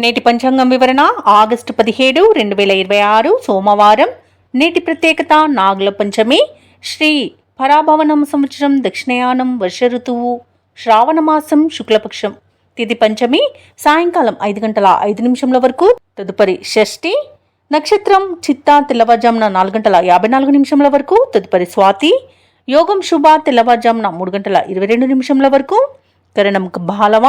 నేటి పంచాంగం వివరణ ఆగస్టు 17, 2026 సోమవారం. నేటి ప్రత్యేకత నాగుల పంచమి. శ్రీ పరాభవనం సంవత్సరం దక్షిణయానం వర్ష ఋతువు శ్రావణమాసం శుక్లపక్షం. తిథి పంచమి సాయంకాలం 5:05 వరకు. తదుపరి షష్ఠి. నక్షత్రం చిత్తా తెల్లవారుజామున 4:54 వరకు. తదుపరి స్వాతి. యోగం శుభ తెల్లవారుజామున 3:22 వరకు. కరణం బాలవ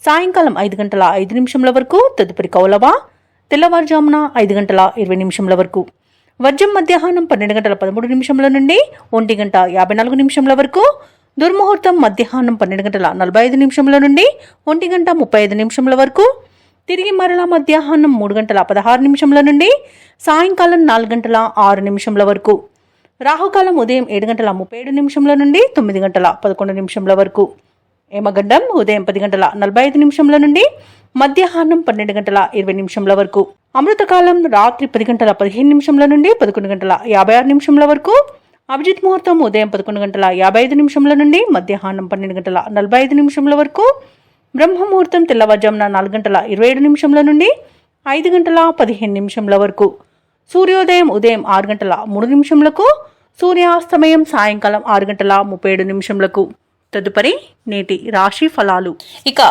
సాయంకాలం 5:05 వరకు. తదుపరి కౌలవ తెల్లవారుజామున 5:20 వరకు. వర్జం మధ్యాహ్నం 12:13 నుండి 1:54 వరకు. దుర్ముహూర్తం మధ్యాహ్నం 12:45 నుండి 1:35 వరకు. తిరిగి మరలా మధ్యాహ్నం 3:16 నుండి సాయంకాలం 4:06 వరకు. రాహుకాలం ఉదయం 7:37 నుండి 9:11 వరకు. యమగండం ఉదయం 10:45 నుండి మధ్యాహ్నం 12:20 వరకు. అమృతకాలం రాత్రి 10:15 నుండి 11:56 వరకు. అభిజిత్ ముహూర్తం ఉదయం 11:55 నుండి మధ్యాహ్నం 12:45 వరకు. బ్రహ్మముహూర్తం తెల్లవారుజామున 4:27 నుండి 5:15 వరకు. సూర్యోదయం ఉదయం 6:03 సూర్యాస్తమయం సాయంకాలం 6:37. తదుపరి నేటి రాశి ఫలాలు. ఇక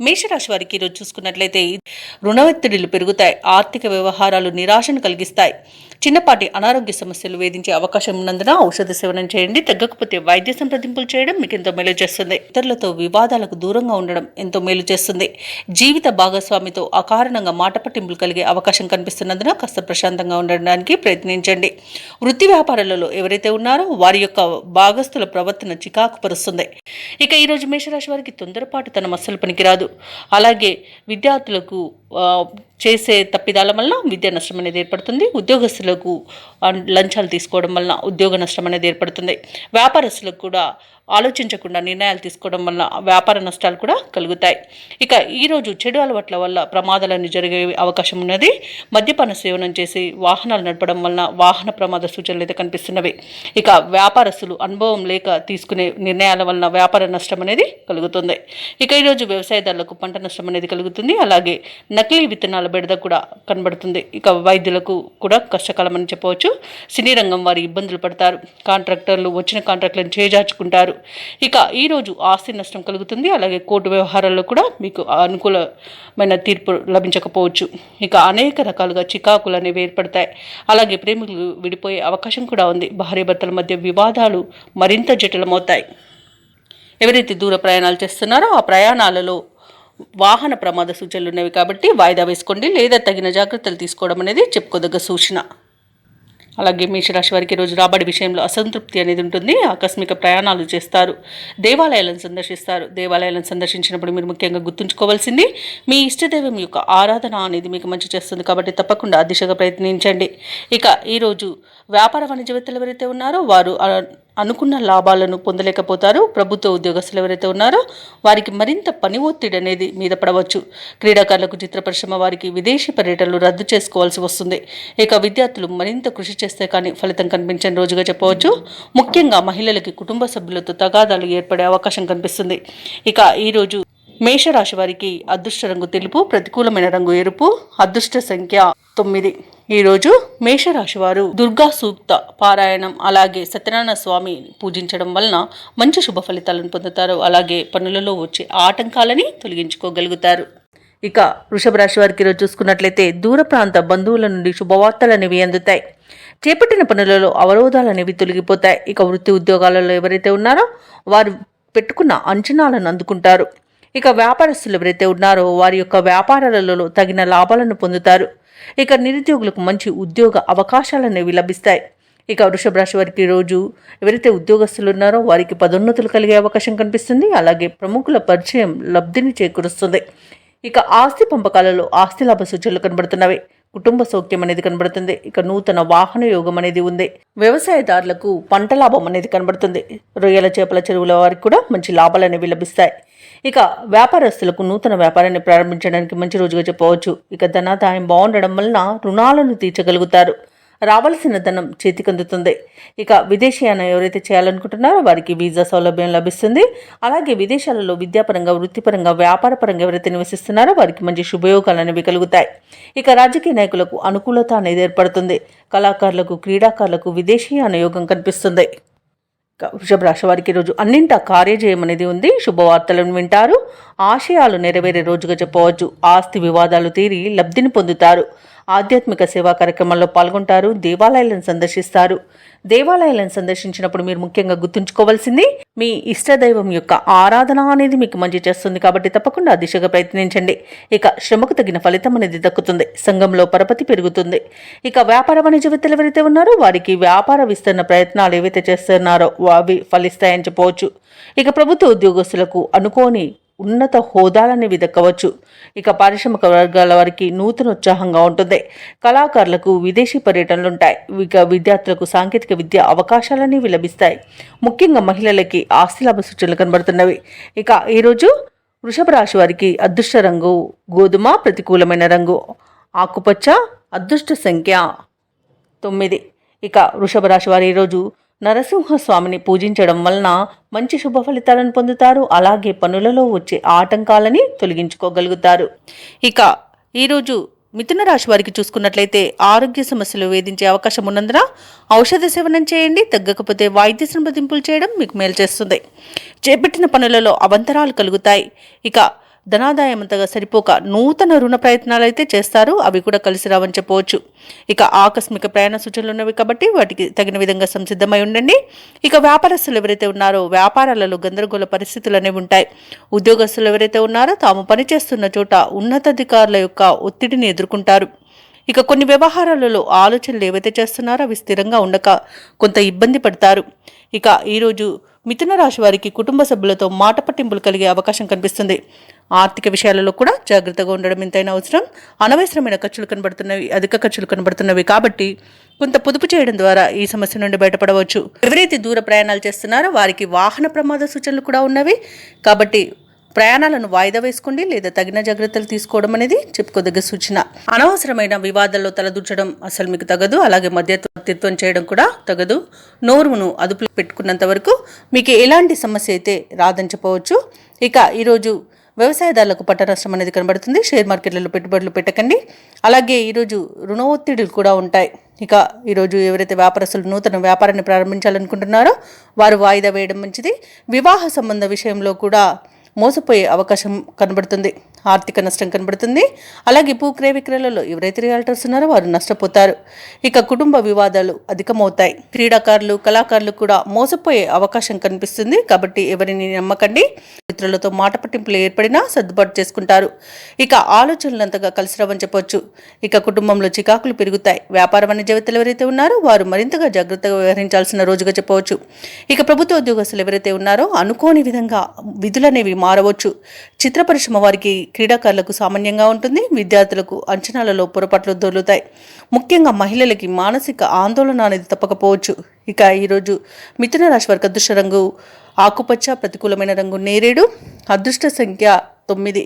మేషరాశి వారికి ఈరోజు చూసుకున్నట్లయితే రుణ ఒత్తిడిలు పెరుగుతాయి. ఆర్థిక వ్యవహారాలు నిరాశను కలిగిస్తాయి. చిన్నపాటి అనారోగ్య సమస్యలు వేధించే అవకాశం ఉన్నందున ఔషధ సేవనం చేయండి. తగ్గకపోతే వైద్య సంప్రదింపులు చేయడం మీకు ఎంతో మేలు చేస్తుంది. ఇతరులతో వివాదాలకు దూరంగా ఉండడం ఎంతో మేలు చేస్తుంది. జీవిత భాగస్వామితో అకారణంగా మాట పట్టింపులు కలిగే అవకాశం కనిపిస్తున్నందున కాస్త ప్రశాంతంగా ఉండడానికి ప్రయత్నించండి. వృత్తి వ్యాపారాలలో ఎవరైతే ఉన్నారో వారి యొక్క భాగస్థుల ప్రవర్తన చికాకు పరుస్తుంది. ఇక ఈరోజు మేషరాశి వారికి తొందరపాటు తన అస్సలు పనికిరాదు. అలాగే విద్యార్థులకు చేసే తప్పిదాల వలన విద్యా నష్టం అనేది ఏర్పడుతుంది. ఉద్యోగస్తులకు లంచాలు తీసుకోవడం వలన ఉద్యోగ నష్టం అనేది ఏర్పడుతుంది. వ్యాపారస్తులకు కూడా ఆలోచించకుండా నిర్ణయాలు తీసుకోవడం వల్ల వ్యాపార నష్టాలు కూడా కలుగుతాయి. ఇక ఈరోజు చెడు అలవాట్ల వల్ల ప్రమాదాలన్నీ జరిగే అవకాశం ఉన్నది. మద్యపాన సేవనం చేసి వాహనాలు నడపడం వలన వాహన ప్రమాద సూచనలు అయితే కనిపిస్తున్నవి. ఇక వ్యాపారస్తులు అనుభవం లేక తీసుకునే నిర్ణయాల వలన వ్యాపార నష్టం అనేది కలుగుతుంది. ఇక ఈరోజు వ్యవసాయదారులకు పంట నష్టం అనేది కలుగుతుంది. అలాగే నకిలీ విత్తనాల బెడద కూడా కనబడుతుంది. ఇక వైద్యులకు కూడా కష్టకాలం అని చెప్పవచ్చు. సినీ రంగం వారి ఇబ్బందులు పడతారు. కాంట్రాక్టర్లు వచ్చిన కాంట్రాక్టులను చేజార్చుకుంటారు. ఇక ఈరోజు ఆస్తి నష్టం కలుగుతుంది. అలాగే కోర్టు వ్యవహారాల్లో కూడా మీకు అనుకూలమైన తీర్పు లభించకపోవచ్చు. ఇక అనేక రకాలుగా చికాకులు అనేవి ఏర్పడతాయి. అలాగే ప్రేమికులు విడిపోయే అవకాశం కూడా ఉంది. భార్యాభర్తల మధ్య వివాదాలు మరింత జటిలమవుతాయి. ఎవరైతే దూర ప్రయాణాలు చేస్తున్నారో ఆ ప్రయాణాలలో వాహన ప్రమాద సూచనలు ఉన్నవి కాబట్టి వాయిదా వేసుకోండి, లేదా తగిన జాగ్రత్తలు తీసుకోవడం అనేది చెప్పుకోదగ్గ సూచన. అలాగే మేషరాశి వారికి రోజు రాబడి విషయంలో అసంతృప్తి అనేది ఉంటుంది. ఆకస్మిక ప్రయాణాలు చేస్తారు. దేవాలయాలను సందర్శిస్తారు. దేవాలయాలను సందర్శించినప్పుడు మీరు ముఖ్యంగా గుర్తుంచుకోవాల్సింది మీ ఇష్టదైవం యొక్క ఆరాధన అనేది మీకు మంచి చేస్తుంది కాబట్టి తప్పకుండా ఆ దిశగా ప్రయత్నించండి. ఇక ఈరోజు వ్యాపార వాణిజ్యవేత్తలు ఎవరైతే ఉన్నారో వారు అనుకున్న లాభాలను పొందలేకపోతారు. ప్రభుత్వ ఉద్యోగస్తులు ఎవరైతే ఉన్నారో వారికి మరింత పని ఒత్తిడి అనేది మీద పడవచ్చు. క్రీడాకారులకు, చిత్ర పరిశ్రమ వారికి విదేశీ పర్యటనలు రద్దు చేసుకోవాల్సి వస్తుంది. ఇక విద్యార్థులు మరింత కృషి చేస్తే కానీ ఫలితం కనిపించని రోజుగా చెప్పవచ్చు. ముఖ్యంగా మహిళలకి కుటుంబ సభ్యులతో తగాదాలు ఏర్పడే అవకాశం కనిపిస్తుంది. ఇక ఈరోజు మేషరాశి వారికి అదృష్ట రంగు తెలుపు, ప్రతికూలమైన రంగు ఎరుపు, అదృష్ట సంఖ్య 9. ఈరోజు మేషరాశి వారు దుర్గా సూక్త పారాయణం అలాగే సత్యనారాయణ స్వామి పూజించడం వలన మంచి శుభ ఫలితాలను పొందుతారు. అలాగే పనులలో వచ్చే ఆటంకాలని తొలగించుకోగలుగుతారు. ఇక వృషభ రాశి వారికి ఈరోజు చూసుకున్నట్లయితే దూర ప్రాంత బంధువుల నుండి శుభవార్తలు అనేవి అందుతాయి. చేపట్టిన పనులలో అవరోధాలు అనేవి తొలగిపోతాయి. ఇక వృత్తి ఉద్యోగాలలో ఎవరైతే ఉన్నారో వారు పెట్టుకున్న అంచనాలను అందుకుంటారు. ఇక వ్యాపారస్తులు ఎవరైతే ఉన్నారో వారి యొక్క వ్యాపారాలలో తగిన లాభాలను పొందుతారు. ఇక నిరుద్యోగులకు మంచి ఉద్యోగ అవకాశాలు అనేవి లభిస్తాయి. ఇక వృషభ రాశి వారికి రోజు ఎవరైతే ఉద్యోగస్తులు ఉన్నారో వారికి పదోన్నతులు కలిగే అవకాశం కనిపిస్తుంది. అలాగే ప్రముఖుల పరిచయం లబ్ధిని చేకూరుస్తుంది. ఇక ఆస్తి పంపకాలలో ఆస్తి లాభ సూచనలు కనబడుతున్నవి. కుటుంబ సౌఖ్యం అనేది కనబడుతుంది. ఇక నూతన వాహన యోగం అనేది ఉంది. వ్యవసాయదారులకు పంట లాభం అనేది కనబడుతుంది. రొయ్యల చేపల చెరువుల వారికి కూడా మంచి లాభాలు అనేవి లభిస్తాయి. ఇక వ్యాపారస్తులకు నూతన వ్యాపారాన్ని ప్రారంభించడానికి మంచి రోజుగా చెప్పవచ్చు. ఇక ధనాదాయం బాగుండడం వలన రుణాలను తీర్చగలుగుతారు. రావాల్సిన ధనం చేతికందుతుంది. ఇక విదేశీయానం ఎవరైతే చేయాలనుకుంటున్నారో వారికి వీసా సౌలభ్యం లభిస్తుంది. అలాగే విదేశాలలో విద్యాపరంగా, వృత్తిపరంగా, వ్యాపారపరంగా ఎవరైతే నివసిస్తున్నారో వారికి మంచి శుభయోగాలు అనేవి కలుగుతాయి. ఇక రాజకీయ నాయకులకు అనుకూలత అనేది ఏర్పడుతుంది. కళాకారులకు, క్రీడాకారులకు విదేశీయాన యోగం కనిపిస్తుంది. వృషభ రాశి వారికి ఈరోజు అన్నింటా కార్యజయం అనేది ఉంది. శుభవార్తలను వింటారు. ఆశయాలు నెరవేరే రోజుగా చెప్పవచ్చు. ఆస్తి వివాదాలు తీరి లబ్ధిని పొందుతారు. ఆధ్యాత్మిక సేవా కార్యక్రమాల్లో పాల్గొంటారు. దేవాలయాలను సందర్శిస్తారు. దేవాలయాలను సందర్శించినప్పుడు మీరు ముఖ్యంగా గుర్తుంచుకోవాల్సింది మీ ఇష్టదైవం యొక్క ఆరాధన అనేది మీకు మంచి చేస్తుంది. కాబట్టి తప్పకుండా ఆ దిశగా ప్రయత్నించండి. ఇక శ్రమకు తగిన ఫలితం అనేది దక్కుతుంది. సంఘంలో పరపతి పెరుగుతుంది. ఇక వ్యాపార వాణిజ్యవేత్తలు ఎవరైతే ఉన్నారో వారికి వ్యాపార విస్తరణ ప్రయత్నాలు ఏవైతే చేస్తున్నారో అవి ఫలిస్తాయని చెప్పవచ్చు. ఇక ప్రభుత్వ ఉద్యోగస్తులకు అనుకోని ఉన్నత హోదాలనేవి దక్కవచ్చు. ఇక పారిశ్రామిక వర్గాల వారికి నూతన ఉత్సాహంగా ఉంటుంది. కళాకారులకు విదేశీ పర్యటనలుంటాయి. ఇక విద్యార్థులకు సాంకేతిక విద్య అవకాశాలనేవి లభిస్తాయి. ముఖ్యంగా మహిళలకి ఆస్తిలాభ సూచనలు కనబడుతున్నవి. ఇక ఈరోజు వృషభ రాశి వారికి అదృష్ట రంగు గోధుమ, ప్రతికూలమైన రంగు ఆకుపచ్చ, అదృష్ట సంఖ్య 9. ఇక వృషభ రాశి వారు ఈరోజు నరసింహస్వామిని పూజించడం వలన మంచి శుభ ఫలితాలను పొందుతారు. అలాగే పనులలో వచ్చే ఆటంకాలని తొలగించుకోగలుగుతారు. ఇక ఈరోజు మిథున రాశి వారికి చూసుకున్నట్లయితే ఆరోగ్య సమస్యలు వేధించే అవకాశం ఉన్నందున ఔషధ సేవనం చేయండి. తగ్గకపోతే వైద్య సంప్రదింపులు చేయడం మీకు మేలు చేస్తుంది. చేపట్టిన పనులలో అవంతరాలు కలుగుతాయి. ఇక ధనాదాయం అంతగా సరిపోక నూతన రుణ ప్రయత్నాలు అయితే చేస్తారు. అవి కూడా కలిసి రావని చెప్పవచ్చు. ఇక ఆకస్మిక ప్రయాణ సూచనలు ఉన్నవి కాబట్టి వాటికి తగిన విధంగా సంసిద్ధమై ఉండండి. ఇక వ్యాపారస్తులు ఎవరైతే ఉన్నారో వ్యాపారాలలో గందరగోళ పరిస్థితులు అనేవి ఉంటాయి. ఉద్యోగస్తులు ఎవరైతే ఉన్నారో తాము పనిచేస్తున్న చోట ఉన్నతాధికారుల యొక్క ఒత్తిడిని ఎదుర్కొంటారు. ఇక కొన్ని వ్యవహారాలలో ఆలోచనలు ఏవైతే చేస్తున్నారో అవి స్థిరంగా ఉండక కొంత ఇబ్బంది పడతారు. ఇక ఈరోజు మిథున రాశి వారికి కుటుంబ సభ్యులతో మాట పట్టింపులు కలిగే అవకాశం కనిపిస్తుంది. ఆర్థిక విషయాలలో కూడా జాగ్రత్తగా ఉండడం ఎంతైనా అవసరం. అనవసరమైన ఖర్చులు కనబడుతున్నవి, అధిక ఖర్చులు కనబడుతున్నవి కాబట్టి కొంత పొదుపు చేయడం ద్వారా ఈ సమస్య నుండి బయటపడవచ్చు. ఎవరైతే దూర ప్రయాణాలు చేస్తున్నారో వారికి వాహన ప్రమాద సూచనలు కూడా ఉన్నవి కాబట్టి ప్రయాణాలను వాయిదా వేసుకోండి లేదా తగిన జాగ్రత్తలు తీసుకోవడం అనేది చెప్పుకోదగ్గ సూచన. అనవసరమైన వివాదాల్లో తలదూర్చడం అసలు మీకు తగదు. అలాగే మధ్యవర్తిత్వం చేయడం కూడా తగదు. నోరును అదుపులో పెట్టుకున్నంత వరకు మీకు ఎలాంటి సమస్య అయితే రాదని చెప్పవచ్చు. ఇక ఈరోజు వ్యవసాయదారులకు పట్ట నష్టం అనేది కనబడుతుంది. షేర్ మార్కెట్లలో పెట్టుబడులు పెట్టకండి. అలాగే ఈరోజు రుణ ఒత్తిడులు కూడా ఉంటాయి. ఇక ఈరోజు ఎవరైతే వ్యాపారస్తులు నూతన వ్యాపారాన్ని ప్రారంభించాలనుకుంటున్నారో వారు వాయిదా వేయడం మంచిది. వివాహ సంబంధ విషయంలో కూడా మోసపోయే అవకాశం కనబడుతుంది. ఆర్థిక నష్టం కనబడుతుంది. అలాగే భూ క్రయ విక్రయాలలో ఎవరైతే రియాల్టర్స్ ఉన్నారో వారు నష్టపోతారు. ఇక కుటుంబ వివాదాలు అధికమవుతాయి. క్రీడాకారులు, కళాకారులు కూడా మోసపోయే అవకాశం కనిపిస్తుంది. కాబట్టి ఎవరిని నమ్మకండి. మిత్రులతో మాట పట్టింపులు ఏర్పడినా సర్దుబాటు చేసుకుంటారు. ఇక ఆలోచనలు అంతగా కలిసి రావని చెప్పొచ్చు. ఇక కుటుంబంలో చికాకులు పెరుగుతాయి. వ్యాపార వాణిజ్యవేత్తలు ఎవరైతే ఉన్నారో వారు మరింతగా జాగ్రత్తగా వ్యవహరించాల్సిన రోజుగా చెప్పవచ్చు. ఇక ప్రభుత్వ ఉద్యోగస్తులు ఎవరైతే ఉన్నారో అనుకోని విధంగా విధులనేవి మారవచ్చు. చిత్ర పరిశ్రమ వారికి, క్రీడాకారులకు సామాన్యంగా ఉంటుంది. విద్యార్థులకు అంచనాలలో పొరపాట్లు దొరుకుతాయి. ముఖ్యంగా మహిళలకి మానసిక ఆందోళన అనేది తప్పకపోవచ్చు. ఇక ఈరోజు మిథున రాశి వారికి అదృష్ట రంగు ఆకుపచ్చ, ప్రతికూలమైన రంగు నేరేడు, అదృష్ట సంఖ్య 9.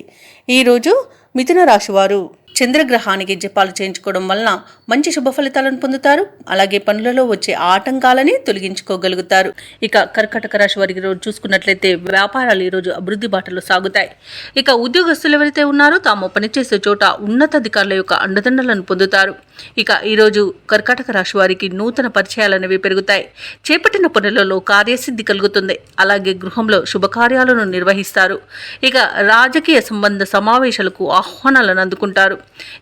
ఈరోజు మిథున రాశి వారు చంద్రగ్రహానికి జపాలు చేయించుకోవడం వలన మంచి శుభ ఫలితాలను పొందుతారు. అలాగే పనులలో వచ్చే ఆటంకాలని తొలగించుకోగలుగుతారు. ఇక కర్కాటక రాశి వారికి రోజు చూసుకున్నట్లయితే వ్యాపారాలు ఈరోజు అభివృద్ధి బాటలో సాగుతాయి. ఇక ఉద్యోగస్తులు ఎవరైతే ఉన్నారో తాము పనిచేసే చోట ఉన్నతాధికారుల యొక్క అండదండలను పొందుతారు. ఇక ఈరోజు కర్కాటక రాశి వారికి నూతన పరిచయాలనేవి పెరుగుతాయి. చేపట్టిన పనులలో కార్యసిద్ధి కలుగుతుంది. అలాగే గృహంలో శుభకార్యాలను నిర్వహిస్తారు. ఇక రాజకీయ సంబంధ సమావేశాలకు ఆహ్వానాలను అందుకుంటారు.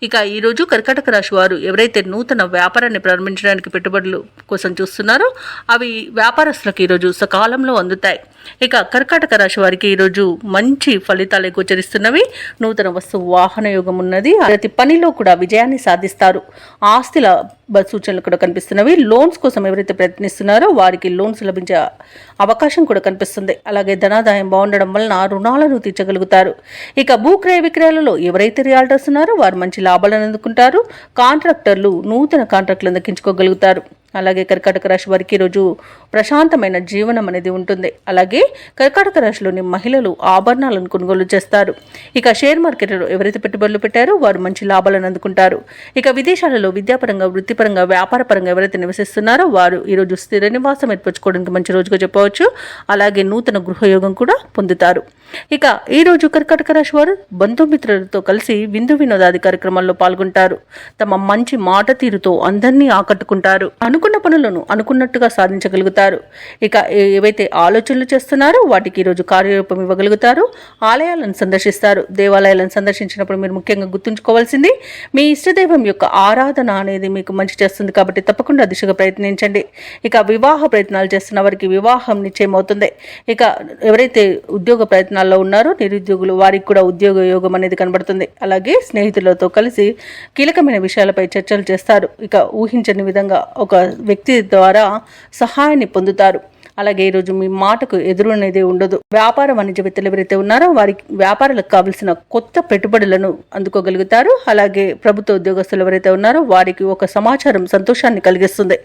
ఇక ఈరోజు కర్కాటక రాశి వారు ఎవరైతే నూతన వ్యాపారాన్ని ప్రారంభించడానికి పెట్టుబడులు కోసం చూస్తున్నారో అవి వ్యాపారస్తులకు ఈరోజు సకాలంలో అందుతాయి. ఇక కర్కాటక రాశి వారికి ఈరోజు మంచి ఫలితాలు గోచరిస్తున్నవి. నూతన వస్తు వాహన యోగం ఉన్నది. ప్రతి పనిలో కూడా విజయాన్ని సాధిస్తారు. ఆస్తుల సూచనలు కూడా కనిపిస్తున్నవి. లోన్స్ కోసం ఎవరైతే ప్రయత్నిస్తున్నారో వారికి లోన్స్ లభించే అవకాశం కూడా కనిపిస్తుంది. అలాగే ధనాదాయం బాగుండడం వలన రుణాలను తీర్చగలుగుతారు. ఇక భూ క్రయ విక్రయాలలో ఎవరైతే రియాల్టర్స్ ఉన్నారో వారు మంచి లాభాలను అందుకుంటారు. కాంట్రాక్టర్లు నూతన కాంట్రాక్టులను దక్కించుకోగలుగుతారు. అలాగే కర్కాటక రాశి వారికి ఈరోజు ప్రశాంతమైన జీవనం అనేది ఉంటుంది. అలాగే కర్కాటక రాశిలోని మహిళలు ఆభరణాలను కొనుగోలు చేస్తారు. ఇక షేర్ మార్కెట్లో ఎవరైతే పెట్టుబడులు పెట్టారో వారు మంచి లాభాలను అందుకుంటారు. ఇక విదేశాలలో విద్యాపరంగా, వృత్తిపరంగా, వ్యాపారపరంగా ఎవరైతే నివసిస్తున్నారో వారు ఈరోజు స్థిర నివాసం ఏర్పరచుకోవడానికి మంచి రోజుగా చెప్పవచ్చు. అలాగే నూతన గృహయోగం కూడా పొందుతారు. ఇక ఈ రోజు కర్కాటక రాశి వారు బంధుమిత్రులతో కలిసి విందు వినోదాది కార్యక్రమాల్లో పాల్గొంటారు. తమ మంచి మాట తీరుతో అందరినీ ఆకట్టుకుంటారు. అనుకున్న పనులను అనుకున్నట్టుగా సాధించగలుగుతారు. ఇక ఏవైతే ఆలోచనలు చేస్తున్నారో వాటికి ఈరోజు కార్యరూపం ఇవ్వగలుగుతారు. ఆలయాలను సందర్శిస్తారు. దేవాలయాలను సందర్శించినప్పుడు మీరు ముఖ్యంగా గుర్తుంచుకోవాల్సింది మీ ఇష్టదైవం యొక్క ఆరాధన అనేది మీకు మంచి చేస్తుంది కాబట్టి తప్పకుండా దిశగా ప్రయత్నించండి. ఇక వివాహ ప్రయత్నాలు చేస్తున్న వారికి వివాహం నిశ్చయమవుతుంది. ఇక ఎవరైతే ఉద్యోగ ప్రయత్నాల్లో ఉన్నారో నిరుద్యోగులు వారికి కూడా ఉద్యోగ యోగం అనేది కనబడుతుంది. అలాగే స్నేహితులతో కలిసి కీలకమైన విషయాలపై చర్చలు చేస్తారు. ఇక ఊహించని విధంగా ఒక వ్యక్తి ద్వారా సహాయాన్ని పొందుతారు. అలాగే ఈరోజు మీ మాటకు ఎదురు అనేది ఉండదు. వ్యాపార వాణిజ్యవేత్తలు ఎవరైతే ఉన్నారో వారికి వ్యాపారాలకు కావలసిన కొత్త పెట్టుబడులను అందుకోగలుగుతారు. అలాగే ప్రభుత్వ ఉద్యోగస్తులు ఎవరైతే ఉన్నారో వారికి ఒక సమాచారం సంతోషాన్ని కలిగిస్తుంది.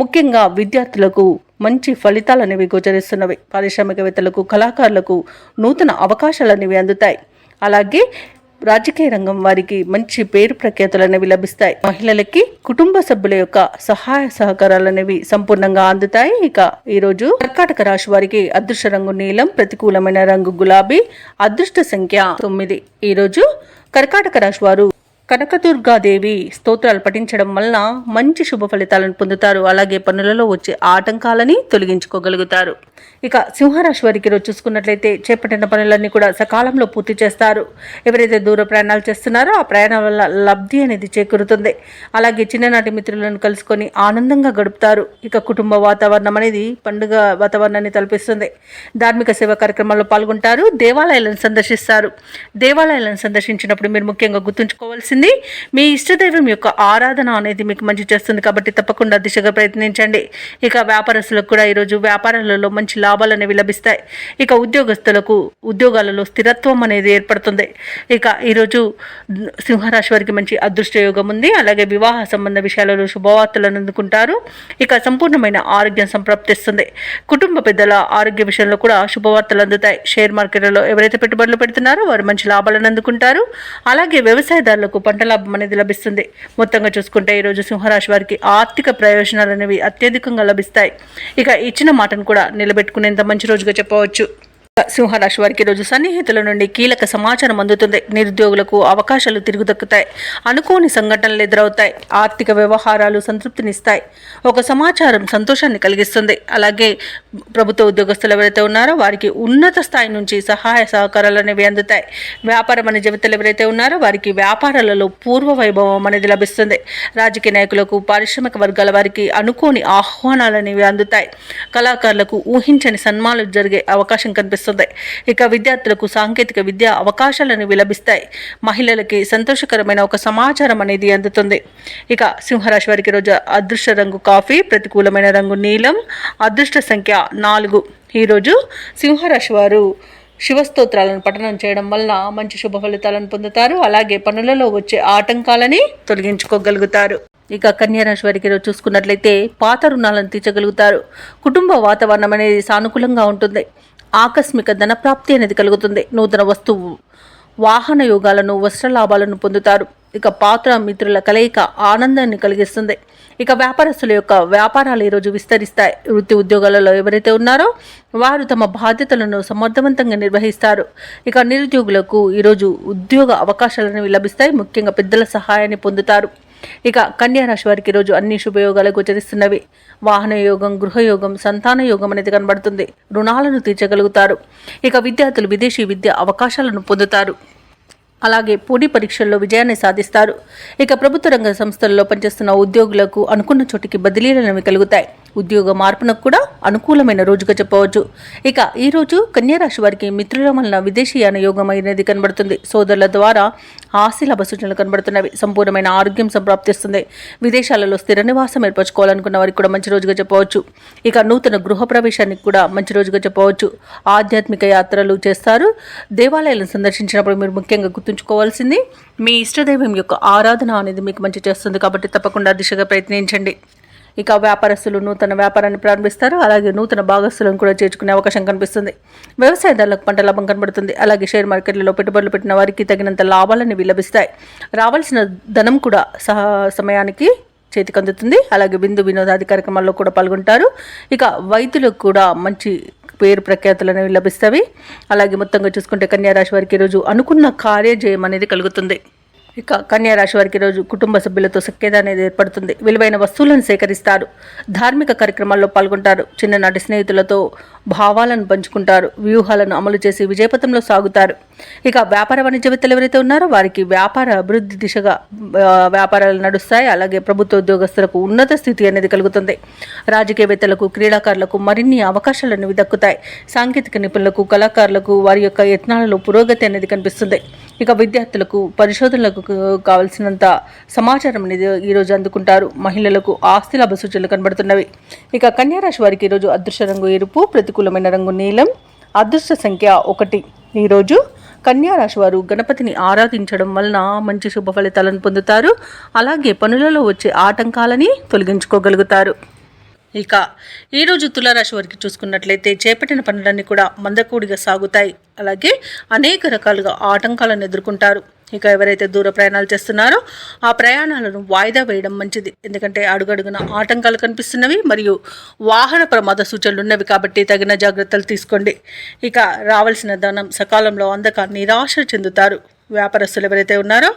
ముఖ్యంగా విద్యార్థులకు మంచి ఫలితాలు అనేవి గోచరిస్తున్నవి. పారిశ్రామికవేత్తలకు, కళాకారులకు నూతన అవకాశాలు అనేవి అందుతాయి. అలాగే రాజకీయ రంగం వారికి మంచి పేరు ప్రఖ్యాతులు అనేవి లభిస్తాయి. మహిళలకి కుటుంబ సభ్యుల యొక్క సహాయ సహకారాలు అనేవి సంపూర్ణంగా అందుతాయి. ఇక ఈరోజు కర్కాటక రాశి వారికి అదృష్ట రంగు నీలం, ప్రతికూలమైన రంగు గులాబీ, అదృష్ట సంఖ్య 9. ఈరోజు కర్కాటక రాశి వారు కనకదుర్గాదేవి స్తోత్రాలు పఠించడం వలన మంచి శుభ ఫలితాలను పొందుతారు. అలాగే పనులలో వచ్చే ఆటంకాలని తొలగించుకోగలుగుతారు. ఇక సింహరాశి వారికి ఈరోజు చూసుకున్నట్లయితే చేపట్టిన పనులన్నీ కూడా సకాలంలో పూర్తి చేస్తారు. ఎవరైతే దూర ప్రయాణాలు చేస్తున్నారో ఆ ప్రయాణాల వల్ల లబ్ధి అనేది చేకూరుతుంది. అలాగే చిన్ననాటి మిత్రులను కలుసుకొని ఆనందంగా గడుపుతారు. ఇక కుటుంబ వాతావరణం అనేది పండుగ వాతావరణాన్ని తలపిస్తుంది. ధార్మిక సేవా కార్యక్రమాల్లో పాల్గొంటారు. దేవాలయాలను సందర్శిస్తారు. దేవాలయాలను సందర్శించినప్పుడు మీరు ముఖ్యంగా గుర్తుంచుకోవాల్సింది మీ ఇష్టదైవం యొక్క ఆరాధన అనేది మీకు మంచి చేస్తుంది కాబట్టి తప్పకుండా దిశగా ప్రయత్నించండి. ఇక వ్యాపారస్తులకు కూడా ఈరోజు వ్యాపారాలలో మంచి లాభాలు అనేవి లభిస్తాయి. ఇక ఉద్యోగస్తులకు ఉద్యోగాలలో స్థిరత్వం అనేది ఏర్పడుతుంది. ఇక ఈరోజు సింహరాశి వారికి మంచి అదృష్ట యోగం ఉంది. అలాగే వివాహ సంబంధ విషయాలలో శుభవార్తలను అందుకుంటారు. ఇక సంపూర్ణమైన ఆరోగ్యం సంప్రాప్తిస్తుంది. కుటుంబ పెద్దల ఆరోగ్య విషయంలో కూడా శుభవార్తలు అందుతాయి. షేర్ మార్కెట్లలో ఎవరైతే పెట్టుబడులు పెడుతున్నారో వారు మంచి లాభాలను అందుకుంటారు. అలాగే వ్యవసాయదారులకు పంట లాభం అనేది లభిస్తుంది. మొత్తంగా చూసుకుంటే ఈరోజు సింహరాశి వారికి ఆర్థిక ప్రయోజనాలు అనేవి అత్యధికంగా లభిస్తాయి. ఇక ఇచ్చిన మాటను కూడా నిలబెట్టుకునేంత మంచి రోజుగా చెప్పవచ్చు. సింహరాశి వారికి ఈరోజు సన్నిహితుల నుండి కీలక సమాచారం అందుతుంది. నిరుద్యోగులకు అవకాశాలు తిరుగుదక్కుతాయి. అనుకోని సంఘటనలు ఎదురవుతాయి. ఆర్థిక వ్యవహారాలు సంతృప్తినిస్తాయి. ఒక సమాచారం సంతోషాన్ని కలిగిస్తుంది. అలాగే ప్రభుత్వ ఉద్యోగస్తులు ఎవరైతే ఉన్నారో వారికి ఉన్నత స్థాయి నుంచి సహాయ సహకారాలు అనేవి అందుతాయి. వ్యాపార వాణిజ్యవేత్తలు ఎవరైతే ఉన్నారో వారికి వ్యాపారాలలో పూర్వ వైభవం అనేది లభిస్తుంది. రాజకీయ నాయకులకు, పారిశ్రామిక వర్గాల వారికి అనుకోని ఆహ్వానాలు అనేవి అందుతాయి. కళాకారులకు ఊహించని సన్మానాలు జరిగే అవకాశం కనిపిస్తుంది. ఇక విద్యార్థులకు సాంకేతిక విద్యా అవకాశాలను లభిస్తాయి. మహిళలకి సంతోషకరమైన ఒక సమాచారం అనేది అందుతుంది. ఇక సింహరాశి వారికి రోజు అదృష్ట రంగు కాఫీ, ప్రతికూలమైన రంగు నీలం, అదృష్ట సంఖ్య 4. ఈరోజు సింహరాశి వారు శివస్తోత్రాలను పఠనం చేయడం వల్ల మంచి శుభ ఫలితాలను పొందుతారు. అలాగే పనులలో వచ్చే ఆటంకాలని తొలగించుకోగలుగుతారు. ఇక కన్యారాశి వారికి ఈరోజు చూసుకున్నట్లయితే పాత రుణాలను తీర్చగలుగుతారు. కుటుంబ వాతావరణం అనేది సానుకూలంగా ఉంటుంది. ఆకస్మిక ధనప్రాప్తి అనేది కలుగుతుంది. నూతన వస్తువు, వాహన యోగాలను, వస్త్ర లాభాలను పొందుతారు. ఇక పాత్ర మిత్రుల కలయిక ఆనందాన్ని కలిగిస్తుంది. ఇక వ్యాపారస్తుల యొక్క వ్యాపారాలు ఈరోజు విస్తరిస్తాయి. వృత్తి ఉద్యోగాలలో ఎవరైతే ఉన్నారో వారు తమ బాధ్యతలను సమర్థవంతంగా నిర్వహిస్తారు. ఇక నిరుద్యోగులకు ఈరోజు ఉద్యోగ అవకాశాలను లభిస్తాయి. ముఖ్యంగా పెద్దల సహాయాన్ని పొందుతారు. ఇక కన్యారాశి వారికి ఈరోజు అన్ని శుభయోగాలు గోచరిస్తున్నవి. వాహన యోగం, గృహయోగం, సంతాన యోగం అనేది కనబడుతుంది. రుణాలను తీర్చగలుగుతారు. ఇక విద్యార్థులు విదేశీ విద్య అవకాశాలను పొందుతారు. అలాగే పోటీ పరీక్షల్లో విజయాన్ని సాధిస్తారు. ఇక ప్రభుత్వ రంగ సంస్థల్లో పనిచేస్తున్న ఉద్యోగులకు అనుకున్న చోటికి బదిలీలు కలుగుతాయి. ఉద్యోగ మార్పునకు కూడా అనుకూలమైన రోజుగా చెప్పవచ్చు. ఇక ఈ రోజు కన్యారాశి వారికి మిత్రుల వలన విదేశీయాన యోగం అనేది కనబడుతుంది. సోదరుల ద్వారా ఆశీలాభ సూచనలు కనబడుతున్నవి. సంపూర్ణమైన ఆరోగ్యం సంప్రాప్తిస్తుంది. విదేశాలలో స్థిర నివాసం ఏర్పరచుకోవాలనుకున్న వారికి కూడా మంచి రోజుగా చెప్పవచ్చు. ఇక నూతన గృహ ప్రవేశానికి కూడా మంచి రోజుగా చెప్పవచ్చు. ఆధ్యాత్మిక యాత్రలు చేస్తారు. దేవాలయాలను సందర్శించినప్పుడు మీరు ముఖ్యంగా గుర్తుంచుకోవాల్సింది మీ ఇష్టదైవం యొక్క ఆరాధన అనేది మీకు మంచి చేస్తుంది కాబట్టి తప్పకుండా దిశగా ప్రయత్నించండి. ఇక వ్యాపారస్తులు నూతన వ్యాపారాన్ని ప్రారంభిస్తారు. అలాగే నూతన భాగస్తులను కూడా చేర్చుకునే అవకాశం కనిపిస్తుంది. వ్యవసాయదారులకు పంట లాభం కనబడుతుంది. అలాగే షేర్ మార్కెట్లలో పెట్టుబడులు పెట్టిన వారికి తగినంత లాభాలను లభిస్తాయి. రావాల్సిన ధనం కూడా సమయానికి చేతికి అందుతుంది. అలాగే విందు వినోదాది కార్యక్రమాల్లో కూడా పాల్గొంటారు. ఇక వైద్యులకు కూడా మంచి పేరు ప్రఖ్యాతులు అనేవి లభిస్తాయి. అలాగే మొత్తంగా చూసుకుంటే కన్యా రాశి వారికి ఈరోజు అనుకున్న కార్యజయం అనేది కలుగుతుంది. ఇక కన్యా రాశి వారికి రోజు కుటుంబ సభ్యులతో సఖ్యత అనేది ఏర్పడుతుంది. విలువైన వస్తువులను సేకరిస్తారు. ధార్మిక కార్యక్రమాల్లో పాల్గొంటారు. చిన్ననాటి స్నేహితులతో భావాలను పంచుకుంటారు. వ్యూహాలను అమలు చేసి విజయపథంలో సాగుతారు. ఇక వ్యాపార వాణిజ్యవేత్తలు ఎవరైతే ఉన్నారో వారికి వ్యాపార అభివృద్ధి దిశగా వ్యాపారాలు నడుస్తాయి. అలాగే ప్రభుత్వ ఉద్యోగస్తులకు ఉన్నత స్థితి అనేది కలుగుతుంది. రాజకీయవేత్తలకు, క్రీడాకారులకు మరిన్ని అవకాశాలు అనేవి దక్కుతాయి. సాంకేతిక నిపుణులకు, కళాకారులకు వారి యొక్క యత్నాలలో పురోగతి అనేది కనిపిస్తుంది. ఇక విద్యార్థులకు, పరిశోధనలకు కావలసినంత సమాచారం అనేది ఈరోజు అందుకుంటారు. మహిళలకు ఆస్తి లాభ సూచనలు కనబడుతున్నవి. ఇక కన్యా రాశి వారికి ఈరోజు అదృష్ట రంగు ఎరుపు, ప్రతికూలమైన రంగు నీలం, అదృష్ట సంఖ్య 1. ఈరోజు కన్యా రాశి వారు గణపతిని ఆరాధించడం వలన మంచి శుభ ఫలితాలను పొందుతారు. అలాగే పనులలో వచ్చే ఆటంకాలని తొలగించుకోగలుగుతారు. ఇక ఈరోజు తులారాశి వారికి చూసుకున్నట్లయితే చేపట్టిన పనులన్నీ కూడా మందకూడిగా సాగుతాయి. అలాగే అనేక రకాలుగా ఆటంకాలను ఎదుర్కొంటారు. ఇక ఎవరైతే దూర ప్రయాణాలు చేస్తున్నారో ఆ ప్రయాణాలను వాయిదా వేయడం మంచిది. ఎందుకంటే అడుగడుగున ఆటంకాలు కనిపిస్తున్నవి మరియు వాహన ప్రమాద సూచనలు ఉన్నవి కాబట్టి తగిన జాగ్రత్తలు తీసుకోండి. ఇక రావాల్సిన ధనం సకాలంలో అందక నిరాశ చెందుతారు. వ్యాపారస్తులు ఎవరైతే ఉన్నారో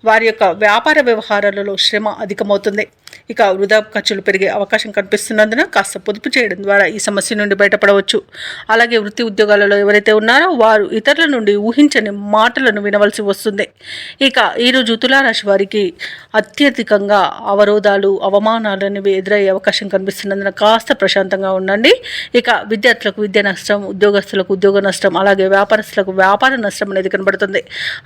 వారి యొక్క వ్యాపార వ్యవహారాలలో శ్రమ అధికమవుతుంది. ఇక వృధా ఖర్చులు పెరిగే అవకాశం కనిపిస్తున్నందున కాస్త పొదుపు చేయడం ద్వారా ఈ సమస్య నుండి బయటపడవచ్చు. అలాగే వృత్తి ఉద్యోగాలలో ఎవరైతే ఉన్నారో వారు ఇతరుల నుండి ఊహించని మాటలను వినవలసి వస్తుంది. ఇక ఈరోజు తులారాశి వారికి అత్యధికంగా అవరోధాలు, అవమానాలు అనేవి ఎదురయ్యే అవకాశం కనిపిస్తున్నందున కాస్త ప్రశాంతంగా ఉండండి. ఇక విద్యార్థులకు విద్య నష్టం, ఉద్యోగస్తులకు ఉద్యోగ నష్టం, అలాగే వ్యాపారస్తులకు వ్యాపార నష్టం అనేది కనబడుతుంది.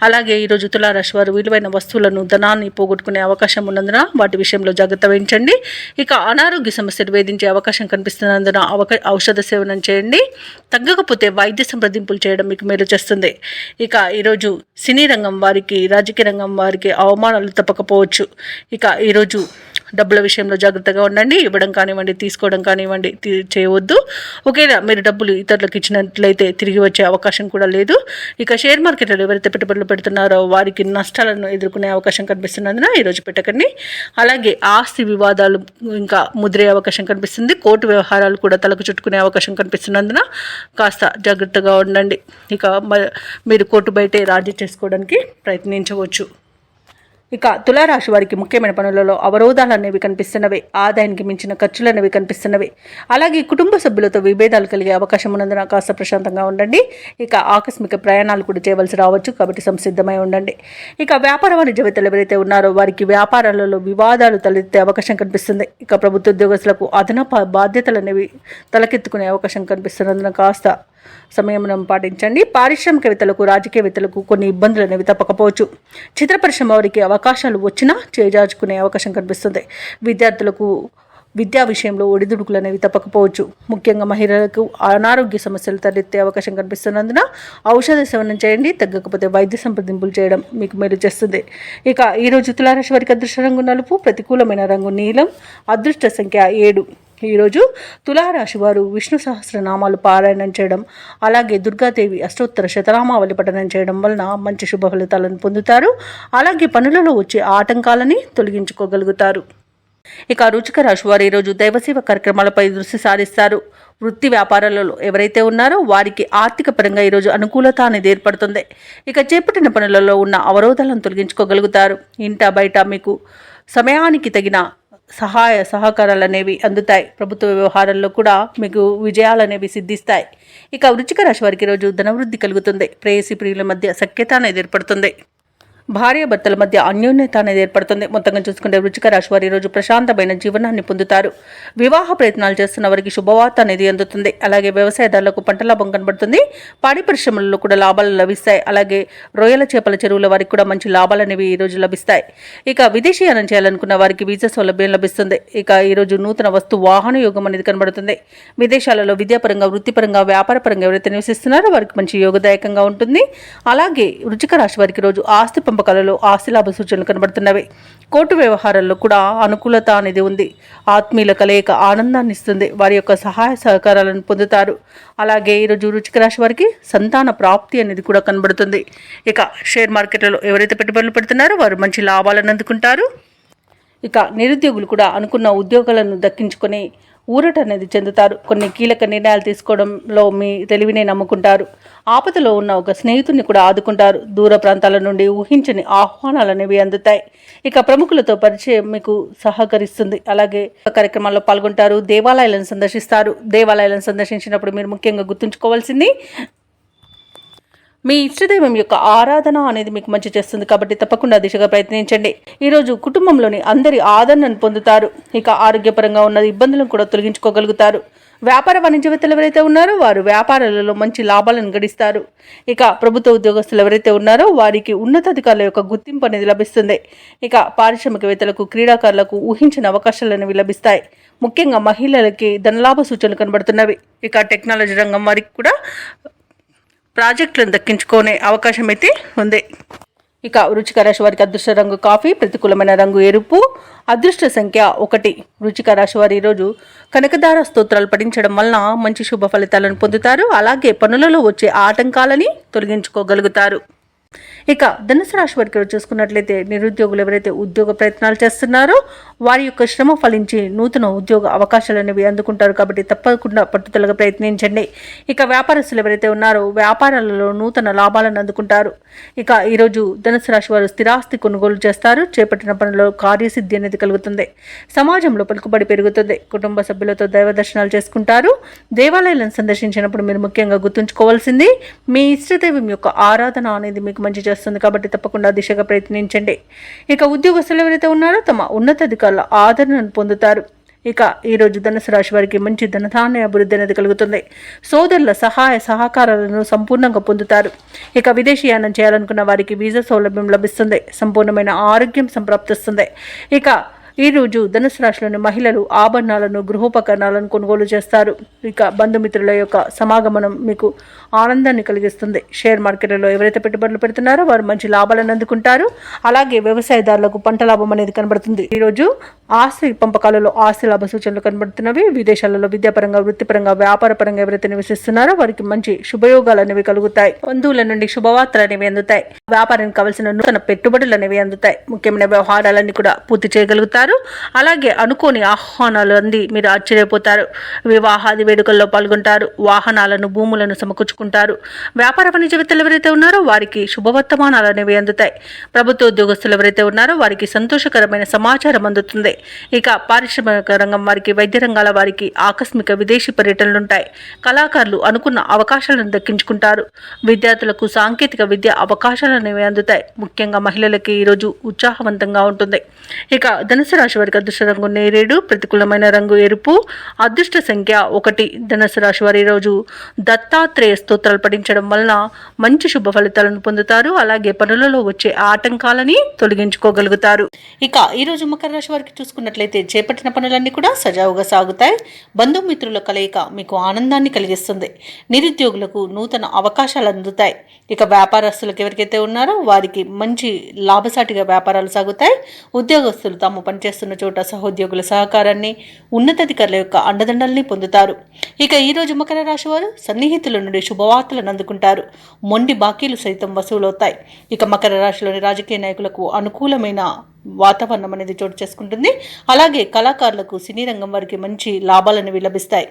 అలాగే ఈరోజు తులారాశి వారు విలువైన వస్తువులను, ధనాన్ని పోగొట్టుకునే అవకాశం ఉన్నందున వాటి విషయంలో జాగ్రత్త వహించండి. ఇక అనారోగ్య సమస్యలు వేధించే అవకాశం కనిపిస్తున్నందున ఔషధ సేవనం చేయండి. తగ్గకపోతే వైద్య సంప్రదింపులు చేయడం మీకు మేలు చేస్తుంది. ఇక ఈరోజు సినీ రంగం వారికి, రాజకీయ రంగం వారికి అవమానాలు తప్పకపోవచ్చు. ఇక ఈరోజు డబ్బుల విషయంలో జాగ్రత్తగా ఉండండి. ఇవ్వడం కానివ్వండి, తీసుకోవడం కానివ్వండి చేయవద్దు. ఒకేలా మీరు డబ్బులు ఇతరులకు ఇచ్చినట్లయితే తిరిగి వచ్చే అవకాశం కూడా లేదు. ఇక షేర్ మార్కెట్లో ఎవరైతే పెట్టుబడులు పెడుతున్నారో వారికి నష్టాలను ఎదుర్కొనే అవకాశం కనిపిస్తున్నందున ఈరోజు పెట్టకండి. అలాగే ఆస్తి వివాదాలు ఇంకా ముదిరే అవకాశం కనిపిస్తుంది. కోర్టు వ్యవహారాలు కూడా తలకు చుట్టుకునే అవకాశం కనిపిస్తున్నందున కాస్త జాగ్రత్తగా ఉండండి. ఇక మీరు కోర్టు బయటే రాజీ చేసుకోవడానికి ప్రయత్నించవచ్చు. ఇక తులారాశి వారికి ముఖ్యమైన పనులలో అవరోధాలు అనేవి కనిపిస్తున్నవి. ఆదాయానికి మించిన ఖర్చులు అనేవి కనిపిస్తున్నవి. అలాగే కుటుంబ సభ్యులతో విభేదాలు కలిగే అవకాశం ఉన్నందున కాస్త ప్రశాంతంగా ఉండండి. ఇక ఆకస్మిక ప్రయాణాలు కూడా చేయవలసి రావచ్చు కాబట్టి సంసిద్ధమై ఉండండి. ఇక వ్యాపార వాణిజ్యవేత్తలు ఎవరైతే ఉన్నారో వారికి వ్యాపారాలలో వివాదాలు తలెత్తే అవకాశం కనిపిస్తుంది. ఇక ప్రభుత్వ ఉద్యోగస్తులకు అదనపు బాధ్యతలు అనేవి తలకెత్తుకునే అవకాశం కనిపిస్తున్నందున కాస్త సంయమనం పాటించండి. పారిశ్రామికవేత్తలకు, రాజకీయవేత్తలకు కొన్ని ఇబ్బందులు అనేవి తప్పకపోవచ్చు. చిత్ర పరిశ్రమ వారికి అవకాశాలు వచ్చినా చేజార్చుకునే అవకాశం కనిపిస్తుంది. విద్యార్థులకు విద్యా విషయంలో ఒడిదుడుకులు అనేవి తప్పకపోవచ్చు. ముఖ్యంగా మహిళలకు అనారోగ్య సమస్యలు తలెత్తే అవకాశం కనిపిస్తున్నందున ఔషధ సేవనం చేయండి. తగ్గకపోతే వైద్య సంప్రదింపులు చేయడం మీకు మేలు చేస్తుంది. ఇక ఈరోజు తులారాశి వారికి అదృష్ట రంగు నలుపు, ప్రతికూలమైన రంగు నీలం, అదృష్ట సంఖ్య 7. ఈరోజు తులారాశి వారు విష్ణు సహస్రనామాలు పారాయణం చేయడం, అలాగే దుర్గాదేవి అష్టోత్తర శతనామావళి పఠనం చేయడం వలన మంచి శుభ ఫలితాలను పొందుతారు. అలాగే పనులలో వచ్చే ఆటంకాలని తొలగించుకోగలుగుతారు. ఇక వృశ్చిక రాశి వారు ఈరోజు దైవసేవ కార్యక్రమాలపై దృష్టి సారిస్తారు. వృత్తి వ్యాపారాలలో ఎవరైతే ఉన్నారో వారికి ఆర్థిక పరంగా ఈరోజు అనుకూలత అనేది ఏర్పడుతుంది. ఇక చేపట్టిన పనులలో ఉన్న అవరోధాలను తొలగించుకోగలుగుతారు. ఇంట బయట మీకు సమయానికి తగిన సహకారాలు అనేవి అందుతాయి. ప్రభుత్వ వ్యవహారాల్లో కూడా మీకు విజయాలు అనేవి సిద్ధిస్తాయి. ఇక వృశ్చిక రాశి వారికి ఈరోజు ధనవృద్ధి కలుగుతుంది. ప్రేయసి ప్రియుల మధ్య సఖ్యత అనేది ఏర్పడుతుంది. భార్యాభర్తల మధ్య అన్యోన్యత అనేది ఏర్పడుతుంది. మొత్తంగా చూసుకుంటే వృశ్చిక రాశి వారు ఈరోజు ప్రశాంతమైన జీవనాన్ని పొందుతారు. వివాహ ప్రయత్నాలు చేస్తున్న వారికి శుభవార్త అనేది అందుతుంది. అలాగే వ్యవసాయదారులకు పంట లాభం కనబడుతుంది. పాడి పరిశ్రమలలో కూడా లాభాలు లభిస్తాయి. అలాగే రొయ్యల చేపల చెరువుల వారికి కూడా మంచి లాభాలు అనేవి ఈరోజు లభిస్తాయి. ఇక విదేశీయానం చేయాలనుకున్న వారికి వీసా సౌలభ్యం లభిస్తుంది. ఇక ఈరోజు నూతన వస్తు వాహన యోగం అనేది కనబడుతుంది. విదేశాలలో విద్యాపరంగా, వృత్తిపరంగా, వ్యాపారపరంగా ఎవరైతే నివసిస్తున్నారో వారికి మంచి యోగదాయకంగా ఉంటుంది. అలాగే వృశ్చిక రాశి వారికి రోజు ఆస్తి పంపకాలలో ఆస్తిలాభ సూచనలు కనబడుతున్నవి. కోర్టు వ్యవహారాల్లో కూడా అనుకూలత అనేది ఉంది. ఆత్మీయుల కలయిక ఆనందాన్ని ఇస్తుంది. వారి యొక్క సహాయ సహకారాలను పొందుతారు. అలాగే ఈరోజు వృశ్చిక రాశి వారికి సంతాన ప్రాప్తి అనేది కూడా కనబడుతుంది. ఇక షేర్ మార్కెట్లలో ఎవరైతే పెట్టుబడులు పెడుతున్నారో వారు మంచి లాభాలను అందుకుంటారు. ఇక నిరుద్యోగులు కూడా అనుకున్న ఉద్యోగాలను దక్కించుకొని ఊరట అనేది చెందుతారు. కొన్ని కీలక నిర్ణయాలు తీసుకోవడంలో మీ తెలివినే నమ్ముకుంటారు. ఆపదలో ఉన్న ఒక స్నేహితుడిని కూడా ఆదుకుంటారు. దూర ప్రాంతాల నుండి ఊహించని ఆహ్వానాలు అనేవి అందుతాయి. ఇక ప్రముఖులతో పరిచయం మీకు సహకరిస్తుంది. అలాగే కార్యక్రమాల్లో పాల్గొంటారు. దేవాలయాలను సందర్శిస్తారు. దేవాలయాలను సందర్శించినప్పుడు మీరు ముఖ్యంగా గుర్తుంచుకోవాల్సింది మీ ఇష్టదైవం యొక్క ఆరాధన అనేది మీకు మంచి చేస్తుంది. కాబట్టి తప్పకుండా దిశగా ప్రయత్నించండి. ఈరోజు కుటుంబంలోని అందరి ఆదరణను పొందుతారు. ఇక ఆరోగ్యపరంగా ఉన్న ఇబ్బందులను కూడా తొలగించుకోగలుగుతారు. వ్యాపార వాణిజ్యవేత్తలు ఎవరైతే ఉన్నారో వారు వ్యాపారాలలో మంచి లాభాలను గడిస్తారు. ఇక ప్రభుత్వ ఉద్యోగస్తులు ఎవరైతే ఉన్నారో వారికి ఉన్నతాధికారుల యొక్క గుర్తింపు అనేది లభిస్తుంది. ఇక పారిశ్రామికవేత్తలకు క్రీడాకారులకు ఊహించిన అవకాశాలు అనేవి లభిస్తాయి. ముఖ్యంగా మహిళలకి ధనలాభ సూచనలు కనబడుతున్నవి. ఇక టెక్నాలజీ రంగం వారికి కూడా ప్రాజెక్టులను దక్కించుకునే అవకాశం అయితే ఉంది. ఇక వృశ్చిక రాశి వారికి అదృష్ట రంగు కాఫీ, ప్రతికూలమైన రంగు ఎరుపు, అదృష్ట సంఖ్య 1. వృశ్చిక రాశి వారు ఈరోజు కనకదార స్తోత్రాలు పఠించడం వలన మంచి శుభ ఫలితాలను పొందుతారు. అలాగే పనులలో వచ్చే ఆటంకాలని తొలగించుకోగలుగుతారు. ఇక ధనుసు రాశి వారికి చూసుకున్నట్లయితే నిరుద్యోగులు ఎవరైతే ఉద్యోగ ప్రయత్నాలు చేస్తున్నారో వారి యొక్క శ్రమ ఫలించి నూతన ఉద్యోగ అవకాశాలు అనేవి అందుకుంటారు. కాబట్టి తప్పకుండా పట్టుదలగా ప్రయత్నించండి. ఇక వ్యాపారస్తులు ఎవరైతే ఉన్నారో వ్యాపారాలలో నూతన లాభాలను అందుకుంటారు. ఇక ఈరోజు ధనుసు రాశి వారు స్థిరాస్తి కొనుగోలు చేస్తారు. చేపట్టిన పనుల్లో కార్యసిద్ధి అనేది కలుగుతుంది. సమాజంలో పలుకుబడి పెరుగుతుంది. కుటుంబ సభ్యులతో దైవ దర్శనాలు చేసుకుంటారు. దేవాలయాలను సందర్శించినప్పుడు మీరు ముఖ్యంగా గుర్తుంచుకోవాల్సింది మీ ఇష్టదైవం యొక్క ఆరాధన అనేది మీకు మంచి చేస్తుంది. కాబట్టి తప్పకుండా దిశగా ప్రయత్నించండి. ఇక ఉద్యోగస్తులు ఎవరైతే ఉన్నారో తమ ఉన్నతాధికారుల ఆదరణను పొందుతారు. ఇక ఈరోజు ధనుసు రాశి వారికి మంచి ధనధాన్య అభివృద్ధి అనేది కలుగుతుంది. సోదరుల సహాయ సహకారాలను సంపూర్ణంగా పొందుతారు. ఇక విదేశీయానం చేయాలనుకున్న వారికి వీసా సౌలభ్యం లభిస్తుంది. సంపూర్ణమైన ఆరోగ్యం సంప్రాప్తిస్తుంది. ఇక ఈరోజు ధనుసు రాశిలోని మహిళలు ఆభరణాలను గృహోపకరణాలను కొనుగోలు చేస్తారు. ఇక బంధుమిత్రుల యొక్క సమాగమనం మీకు ఆనందాన్ని కలిగిస్తుంది. షేర్ మార్కెట్లలో ఎవరైతే పెట్టుబడులు పెడుతున్నారో వారు మంచి లాభాలను అందుకుంటారు. అలాగే వ్యవసాయదారులకు పంట లాభం అనేది కనబడుతుంది. ఈరోజు ఆస్తి పంపకాలలో ఆస్తి లాభ సూచనలు కనబడుతున్నవి. విదేశాలలో విద్యాపరంగా వృత్తిపరంగా వ్యాపారపరంగా ఎవరైతే నివసిస్తున్నారో వారికి మంచి శుభయోగాలు అనేవి కలుగుతాయి. బంధువుల నుండి శుభవార్తలు అనేవి అందుతాయి. వ్యాపారానికి కావలసిన నూతన పెట్టుబడులు అనేవి అందుతాయి. ముఖ్యమైన వ్యవహారాలన్నీ కూడా పూర్తి చేయగలుగుతారు. అలాగే అనుకోని ఆహ్వానాలు అంది మీరు ఆశ్చర్యపోతారు. వివాహాది వేడుకల్లో పాల్గొంటారు. వాహనాలను భూములను సమకూర్చుకుంటారు. వ్యాపార వాణిజ్యవేత్తలు ఎవరైతే ఉన్నారో వారికి శుభవర్తమానాలు అనేవి అందుతాయి. ప్రభుత్వ ఉద్యోగస్తులు ఎవరైతే ఉన్నారో వారికి సంతోషకరమైన సమాచారం అందుతుంది. ఇక పారిశ్రామిక రంగం వారికి వైద్య రంగాల వారికి ఆకస్మిక విదేశీ పర్యటనలు ఉంటాయి. కళాకారులు అనుకున్న అవకాశాలను దక్కించుకుంటారు. విద్యార్థులకు సాంకేతిక విద్య అవకాశాలు అనేవి అందుతాయి. ముఖ్యంగా మహిళలకి ఈరోజు ఉత్సాహవంతంగా ఉంటుంది. ఇక ధనుసు రాశి వారికి అదృష్ట రంగు నేరేడు, ప్రతికూలమైన రంగు ఎరుపు, అదృష్ట సంఖ్య 1. ధనుసు రాశి వారి రోజు దత్తాత్రేయ స్తోత్రాలు పఠించడం వలన మంచి శుభ ఫలితాలను పొందుతారు. అలాగే పనులలో వచ్చే ఆటంకాలని తొలగించుకోగలుగుతారు. ఇక ఈరోజు మకర రాశి వారికి చూసుకున్నట్లయితే చేపట్టిన పనులన్నీ కూడా సజావుగా సాగుతాయి. బంధుమిత్రుల కలయిక మీకు ఆనందాన్ని కలిగిస్తుంది. నిరుద్యోగులకు నూతన అవకాశాలు అందుతాయి. ఇక వ్యాపారస్తులకు ఎవరికైతే ఉన్నారో వారికి మంచి లాభసాటిగా వ్యాపారాలు సాగుతాయి. ఉద్యోగస్తులు తాము పనిచేస్తున్న చోట సహోద్యోగుల సహకారాన్ని ఉన్నతాధికారుల యొక్క అండదండల్ని పొందుతారు. ఇక ఈరోజు మకర రాశి వారు సన్నిహితుల నుండి శుభవార్తలను అందుకుంటారు. మొండి బాకీలు సైతం వసూలవుతాయి. ఇక మకర రాశిలోని రాజకీయ నాయకులకు అనుకూలమైన వాతావరణం అనేది చోటు చేసుకుంటుంది. అలాగే కళాకారులకు సినీ రంగం వారికి మంచి లాభాలు లభిస్తాయి.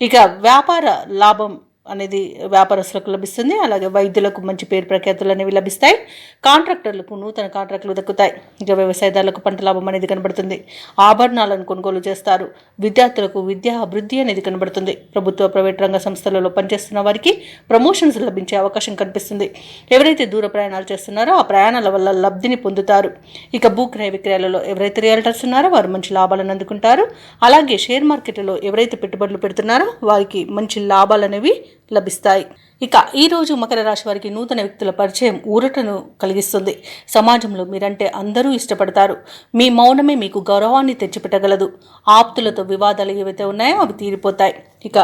ఇక వ్యాపార లాభం అనేది వ్యాపారస్తులకు లభిస్తుంది. అలాగే వైద్యులకు మంచి పేరు ప్రఖ్యాతులు అనేవి లభిస్తాయి. కాంట్రాక్టర్లకు నూతన కాంట్రాక్టులు దక్కుతాయి. ఇక వ్యవసాయదారులకు పంట లాభం అనేది కనబడుతుంది. ఆభరణాలను కొనుగోలు చేస్తారు. విద్యార్థులకు విద్యా అభివృద్ధి అనేది కనబడుతుంది. ప్రభుత్వ ప్రైవేట్ రంగ సంస్థలలో పనిచేస్తున్న వారికి ప్రమోషన్స్ లభించే అవకాశం కనిపిస్తుంది. ఎవరైతే దూర ప్రయాణాలు చేస్తున్నారో ఆ ప్రయాణాల వల్ల లబ్ధిని పొందుతారు. ఇక భూక్రయ విక్రయాలలో ఎవరైతే రియల్టర్స్ ఉన్నారో వారు మంచి లాభాలను అందుకుంటారు. అలాగే షేర్ మార్కెట్లో ఎవరైతే పెట్టుబడులు పెడుతున్నారో వారికి మంచి లాభాలు అనేవి లభిస్తాయి. ఇక ఈ రోజు మకర రాశి వారికి నూతన వ్యక్తుల పరిచయం ఊరటను కలిగిస్తుంది. సమాజంలో మీరంటే అందరూ ఇష్టపడతారు. మీ మౌనమే మీకు గౌరవాన్ని తెచ్చిపెట్టగలదు. ఆప్తులతో వివాదాలు ఏవైతే ఉన్నాయో అవి తీరిపోతాయి. ఇక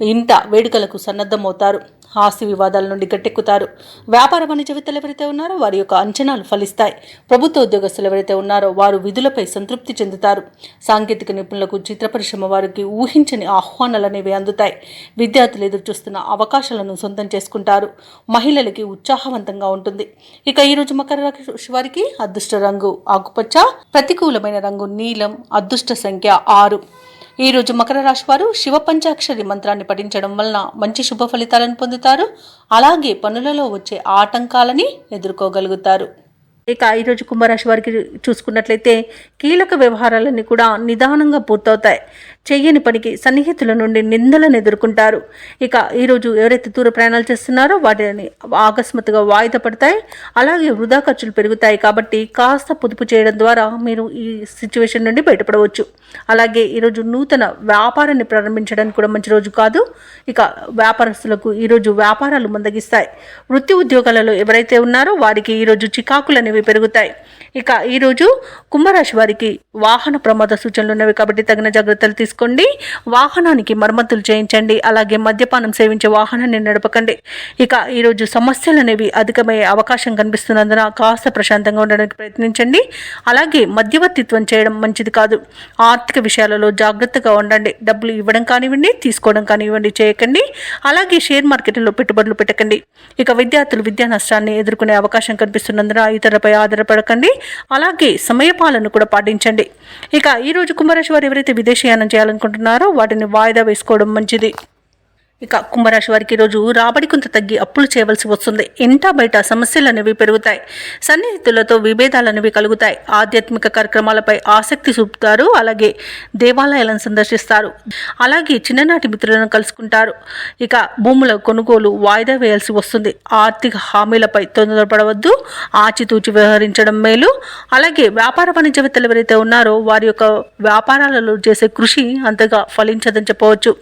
ఇంట వేడుకలకు సన్నద్ధమవుతారు. ఆస్తి వివాదాల నుండి గట్టెక్కుతారు. వ్యాపార వాణిజ్యవేత్తలు ఎవరైతే ఉన్నారో వారి యొక్క అంచనాలు ఫలిస్తాయి. ప్రభుత్వ ఉద్యోగస్తులు ఎవరైతే ఉన్నారో వారు విధులపై సంతృప్తి చెందుతారు. సాంకేతిక నిపుణులకు, చిత్ర పరిశ్రమ వారికి ఊహించని ఆహ్వానాలు అనేవి అందుతాయి. విద్యార్థులు ఎదురుచూస్తున్న అవకాశాలను సొంతం చేసుకుంటారు. మహిళలకి ఉత్సాహవంతంగా ఉంటుంది. ఇక ఈరోజు మకర రాశి వారికి అదృష్ట రంగు ఆకుపచ్చ, ప్రతికూలమైన రంగు నీలం, అదృష్ట సంఖ్య 6. ఈరోజు మకర రాశి వారు శివ పంచాక్షరి మంత్రాన్ని పఠించడం వలన మంచి శుభ ఫలితాలను పొందుతారు. అలాగే పనులలో వచ్చే ఆటంకాలని ఎదుర్కోగలుగుతారు. ఇక ఈరోజు కుంభరాశి వారికి చూసుకున్నట్లయితే కీలక వ్యవహారాలన్నీ కూడా నిదానంగా పూర్తవుతాయి. చెయ్యని పనికి సన్నిహితుల నుండి నిందలను ఎదుర్కొంటారు. ఇక ఈరోజు ఎవరైతే దూర ప్రయాణాలు చేస్తున్నారో వాటిని అకస్మాత్తుగా వాయిదా పడతాయి. అలాగే వృధా ఖర్చులు పెరుగుతాయి. కాబట్టి కాస్త పొదుపు చేయడం ద్వారా మీరు ఈ సిచ్యువేషన్ నుండి బయటపడవచ్చు. అలాగే ఈరోజు నూతన వ్యాపారాన్ని ప్రారంభించడానికి కూడా మంచి రోజు కాదు. ఇక వ్యాపారస్తులకు ఈరోజు వ్యాపారాలు మందగిస్తాయి. వృత్తి ఉద్యోగాలలో ఎవరైతే ఉన్నారో వారికి ఈరోజు చికాకులు అనేవి పెరుగుతాయి. ఇక ఈరోజు కుంభరాశి వారికి వాహన ప్రమాద సూచనలు ఉన్నవి కాబట్టి తగిన జాగ్రత్తలు తీసుకోండి. వాహనానికి మరమ్మతులు చేయించండి. అలాగే మద్యపానం సేవించే వాహనాన్ని నడపకండి. ఇక ఈరోజు సమస్యలు అనేవి అధికమయ్యే అవకాశం కనిపిస్తున్నందున కాస్త ప్రశాంతంగా ఉండడానికి ప్రయత్నించండి. అలాగే మధ్యవర్తిత్వం చేయడం మంచిది కాదు. ఆర్థిక విషయాలలో జాగ్రత్తగా ఉండండి. డబ్బులు ఇవ్వడం కానివ్వండి, తీసుకోవడం కానివ్వండి చేయకండి. అలాగే షేర్ మార్కెట్లో పెట్టుబడులు పెట్టకండి. ఇక విద్యార్థులు విద్యా నష్టాన్ని ఎదుర్కొనే అవకాశం కనిపిస్తున్నందున ఇతరులపై ఆధారపడకండి. అలాగే సమయపాలన కూడా పాటించండి. ఇక ఈరోజు కుంభరాశి వారు ఎవరైతే విదేశీయానం చేయాలనుకుంటున్నారో వాటిని వాయిదా వేసుకోవడం మంచిది. ఇక కుంభరాశి వారికి ఈరోజు రాబడి కొంత తగ్గి అప్పులు చేయవలసి వస్తుంది. ఇంటా బయట సమస్యలు అనేవి పెరుగుతాయి. సన్నిహితులతో విభేదాలు అనేవి కలుగుతాయి. ఆధ్యాత్మిక కార్యక్రమాలపై ఆసక్తి చూపుతారు. అలాగే దేవాలయాలను సందర్శిస్తారు. అలాగే చిన్ననాటి మిత్రులను కలుసుకుంటారు. ఇక భూముల కొనుగోలు వాయిదా వేయాల్సి వస్తుంది. ఆర్థిక హామీలపై తొందరపడవద్దు. ఆచితూచి వ్యవహరించడం మేలు. అలాగే వ్యాపార వాణిజ్యవేత్తలు ఎవరైతే ఉన్నారో వారి యొక్క వ్యాపారాలలో చేసే కృషి అంతగా ఫలించదని చెప్పవచ్చు.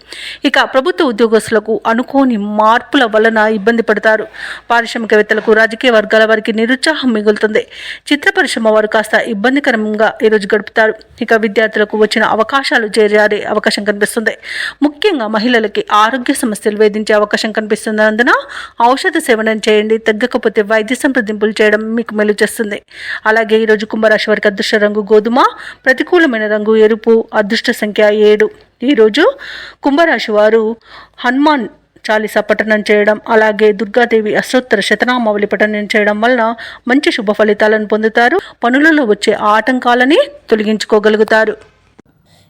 ఇక ప్రభుత్వ ఉద్యోగస్తులకు అనుకోని మార్పుల వలన ఇబ్బంది పడతారు. పారిశ్రామికవేత్తలకు, రాజకీయ వర్గాల వారికి నిరుత్సాహం మిగులుతుంది. చిత్ర పరిశ్రమ వారు కాస్త ఇబ్బందికరంగా ఈరోజు గడుపుతారు. ఇక విద్యార్థులకు వచ్చిన అవకాశాలు చేరే అవకాశం కనిపిస్తుంది. ముఖ్యంగా మహిళలకి ఆరోగ్య సమస్యలు వేధించే అవకాశం కనిపిస్తున్నందున ఔషధ సేవనం చేయండి. తగ్గకపోతే వైద్య సంప్రదింపులు చేయడం మీకు మేలు చేస్తుంది. అలాగే ఈరోజు కుంభరాశి వారికి అదృష్ట రంగు గోధుమ, ప్రతికూలమైన రంగు ఎరుపు, అదృష్ట సంఖ్య 7. ఈరోజు కుంభరాశి వారు హనుమాన్ చాలీసా పఠనం చేయడం, అలాగే దుర్గాదేవి అష్టోత్తర శతనామావళి పఠనం చేయడం వలన మంచి శుభ ఫలితాలను పొందుతారు. పనులలో వచ్చే ఆటంకాలని తొలగించుకోగలుగుతారు.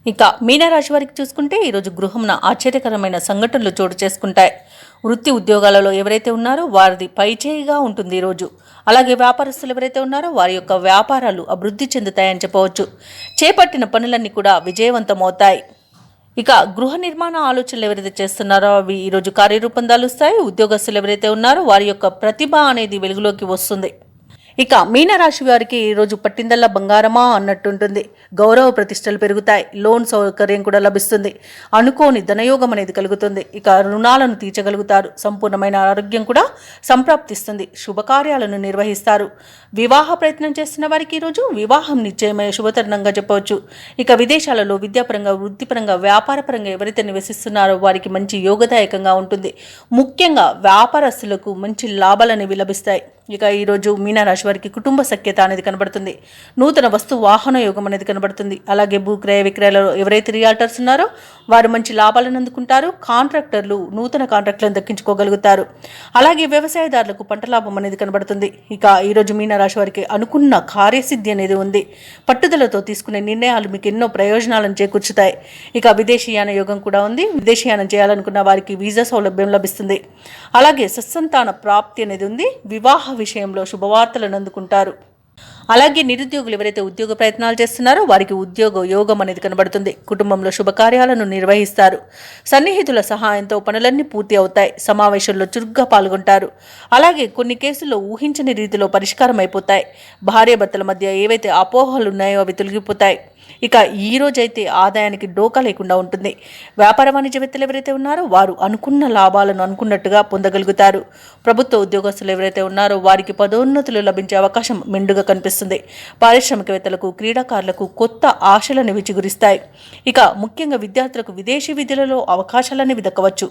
ఇక మీనరాశి వారికి చూసుకుంటే ఈరోజు గృహంన ఆశ్చర్యకరమైన సంఘటనలు చోటు చేసుకుంటాయి. వృత్తి ఉద్యోగాలలో ఎవరైతే ఉన్నారో వారిది పైచేయిగా ఉంటుంది ఈరోజు. అలాగే వ్యాపారస్తులు ఎవరైతే ఉన్నారో వారి యొక్క వ్యాపారాలు అభివృద్ధి చెందుతాయని చెప్పవచ్చు. చేపట్టిన పనులన్నీ కూడా విజయవంతమవుతాయి. ఇక గృహ నిర్మాణ ఆలోచనలు ఎవరైతే చేస్తున్నారో అవి ఈరోజు కార్యరూపం దాలుస్తాయి. ఉద్యోగస్తులు ఎవరైతే ఉన్నారో వారి యొక్క ప్రతిభ అనేది వెలుగులోకి వస్తుంది. ఇక మీనరాశి వారికి ఈరోజు పట్టిందల్లా బంగారమా అన్నట్టుంటుంది. గౌరవ ప్రతిష్టలు పెరుగుతాయి. లోన్ సౌకర్యం కూడా లభిస్తుంది. అనుకోని ధనయోగం అనేది కలుగుతుంది. ఇక రుణాలను తీర్చగలుగుతారు. సంపూర్ణమైన ఆరోగ్యం కూడా సంప్రాప్తిస్తుంది. శుభకార్యాలను నిర్వహిస్తారు. వివాహ ప్రయత్నం చేస్తున్న వారికి ఈరోజు వివాహం నిశ్చయమైన శుభతరుణంగా చెప్పవచ్చు. ఇక విదేశాలలో విద్యాపరంగా, వృత్తిపరంగా, వ్యాపారపరంగా ఎవరైతే నివసిస్తున్నారో వారికి మంచి యోగదాయకంగా ఉంటుంది. ముఖ్యంగా వ్యాపారస్తులకు మంచి లాభాలు అనేవి లభిస్తాయి. ఇక ఈరోజు మీనరాశి వారికి కుటుంబ సఖ్యత అనేది కనబడుతుంది. నూతన వస్తు వాహన యోగం అనేది కనబడుతుంది. అలాగే భూక్రయ విక్రయాలలో ఎవరైతే రియాల్టర్స్ ఉన్నారో వారు మంచి లాభాలను అందుకుంటారు. కాంట్రాక్టర్లు నూతన కాంట్రాక్టులను దక్కించుకోగలుగుతారు. అలాగే వ్యవసాయదారులకు పంట లాభం అనేది కనబడుతుంది. ఇక ఈరోజు మీనరాశి వారికి అనుకున్న కార్యసిద్ధి అనేది ఉంది. పట్టుదలతో తీసుకునే నిర్ణయాలు మీకు ఎన్నో ప్రయోజనాలను చేకూర్చుతాయి. ఇక విదేశీయాన యోగం కూడా ఉంది. విదేశీయానం చేయాలనుకున్న వారికి వీసా సౌలభ్యం లభిస్తుంది. అలాగే సత్సంతాన ప్రాప్తి అనేది ఉంది. వివాహ విషయంలో శుభవార్తలను అందుకుంటారు. అలాగే నిరుద్యోగులు ఎవరైతే ఉద్యోగ ప్రయత్నాలు చేస్తున్నారో వారికి ఉద్యోగ యోగం అనేది కనబడుతుంది. కుటుంబంలో శుభకార్యాలను నిర్వహిస్తారు. సన్నిహితుల సహాయంతో పనులన్నీ పూర్తి అవుతాయి. సమావేశంలో చురుగ్గా పాల్గొంటారు. అలాగే కొన్ని కేసుల్లో ఊహించని రీతిలో పరిష్కారం అయిపోతాయి. భార్యాభర్తల మధ్య ఏవైతే అపోహలు ఉన్నాయో అవి తొలగిపోతాయి. ఇక ఈ రోజైతే ఆదాయానికి డోకా లేకుండా ఉంటుంది. వ్యాపార వాణిజ్యవేత్తలు ఎవరైతే ఉన్నారో వారు అనుకున్న లాభాలను అనుకున్నట్టుగా పొందగలుగుతారు. ప్రభుత్వ ఉద్యోగస్తులు ఎవరైతే ఉన్నారో వారికి పదోన్నతులు లభించే అవకాశం మెండుగా కనిపిస్తుంది. పారిశ్రామికవేత్తలకు, క్రీడాకారులకు కొత్త ఆశలను విచిగురిస్తాయి. ఇక ముఖ్యంగా విద్యార్థులకు విదేశీ విద్యలలో అవకాశాలనేవి దక్కవచ్చు.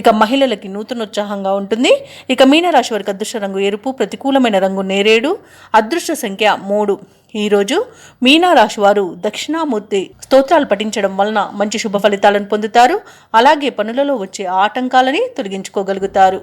ఇక మహిళలకి నూతనోత్సాహంగా ఉంటుంది. ఇక మీనరాశి వారికి అదృష్ట రంగు ఎరుపు, ప్రతికూలమైన రంగు నేరేడు, అదృష్ట సంఖ్య 3. ఈరోజు మీనరాశి వారు దక్షిణామూర్తి స్తోత్రాలు పఠించడం వలన మంచి శుభ ఫలితాలను పొందుతారు. అలాగే పనులలో వచ్చే ఆటంకాలని తొలగించుకోగలుగుతారు.